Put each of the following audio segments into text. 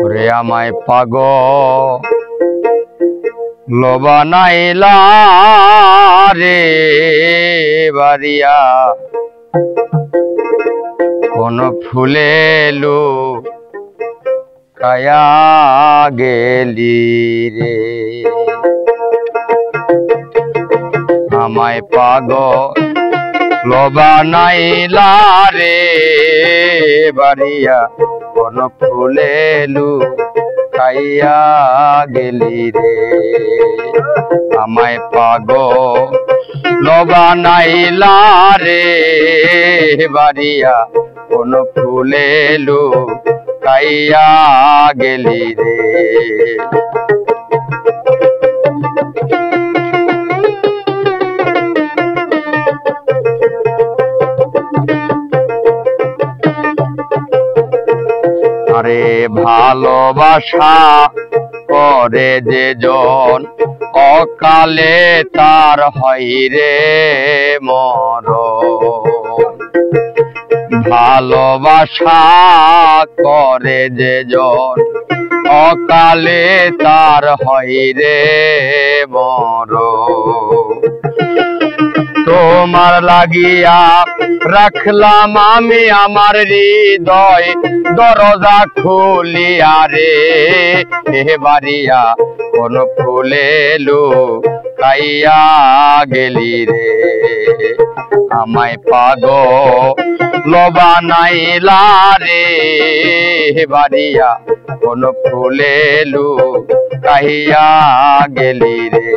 রে আমায় পাগল বানাইলা রে বাড়িয়া কোন ফুলে লুকায়া গেলি রে আমায় পাগল বানাইলা রে বাড়িয়া কোন ফুলে লুকাইয়া গেলি রে আমায় পাগল বানাইলা রে বাড়িয়া কোন ফুলে লুকাইয়া গেলি রে আরে ভালোবাসা করে যে জন অকালে তার হয় রে মরণ ভালোবাসা করে যে জন অকালে তার হয় রে মরণ তোমার লাগিয়া রাখলাম আমি আমার হৃদয় দরজা খুলিয়া রে হে বাড়িয়া কোন ফুলে লুকাইয়া গেলি রে আমায় পাগল বানাইলা রে বাড়িয়া কোন ফুলে লুকাইয়া গেলি রে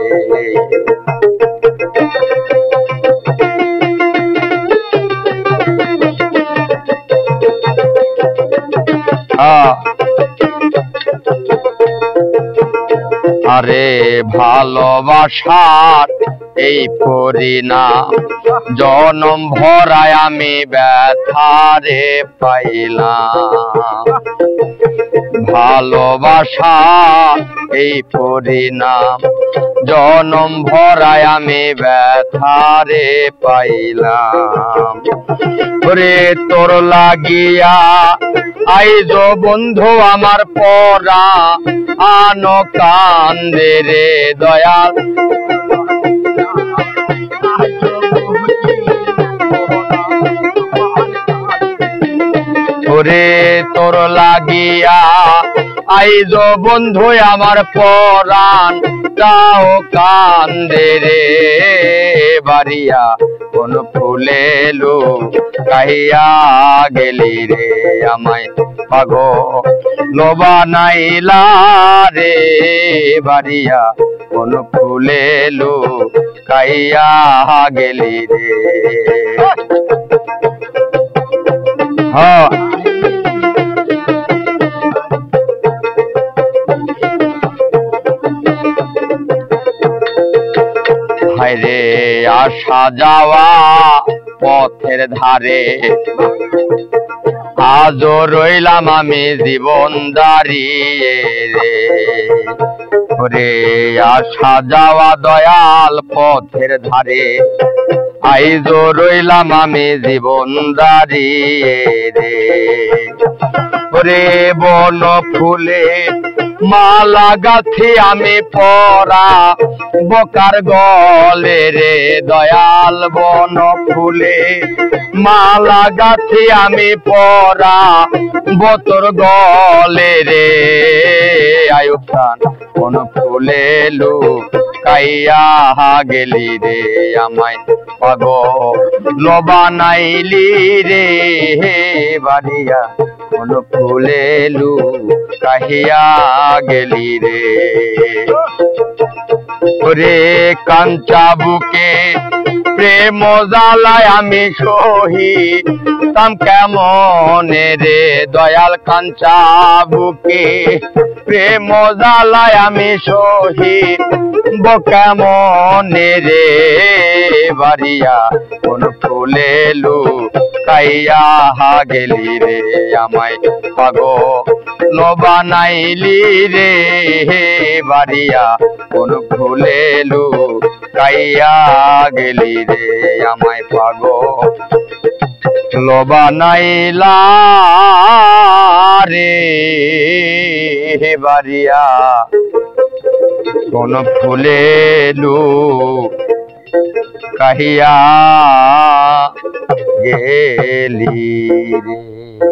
আরে ভালোবাসার এই পরিণাম জনম ভরায় আমি ব্যথারে পাইলাম ভালোবাসা এই পরিণাম জনম ভরায় আমি ব্যথারে পাইলাম রে তোর লাগিয়া আইজ বন্ধু আমার পরা আনো কান্দে রে দয়াল ওরে তোর লাগিয়া আইজ বন্ধু আমার পরাণ তাও কান্দে রে বাড়িয়া কোন ফুলে লুকাইয়া গেলি রে আমায় পাগল বানাইলা রে বাড়িয়া কোন ফুলে লুকাইয়া গেলি রে হ্যাঁ হায়রে আসা যাওয়া পথের ধারে আজও রইলাম আমি জীবন দাঁড়িয়ে রে ওরে আসা যাওয়া দয়াল পথের ধারে আইজও রইলাম আমি জীবন দাঁড়িয়ে রে ওরে বন ফুলে মালা গাথি আমি পরা বোকার গলে রে দয়াল বন ফুলে মালা গাথি আমি পরা বতর গলে রে আয়ুব খান কোন ফুলে লুকাইয়া গেলি রে আমায় পাগল বানাইলি রে বাড়িয়া কোন ফুলে লুকাইয়া গেলি রে রে কাঞ্চা বুকে প্রেম জ্বালায় আমি সহি তাম কেমন রে দয়াল কাঞ্চা বুকে প্রেম জ্বালায় আমি সহি কেমন রে বাড়িয়া কোন ফুলে লুকাইয়া গেলি রে আমায় পাগল বানাইলি রে বাড়িয়া কোন ফুলে লুকাইয়া গেলি রে আমায় পাগল লবানাইলা রে বাড়িয়া কোন ফুলে লু কাহিয়া গেলি রে।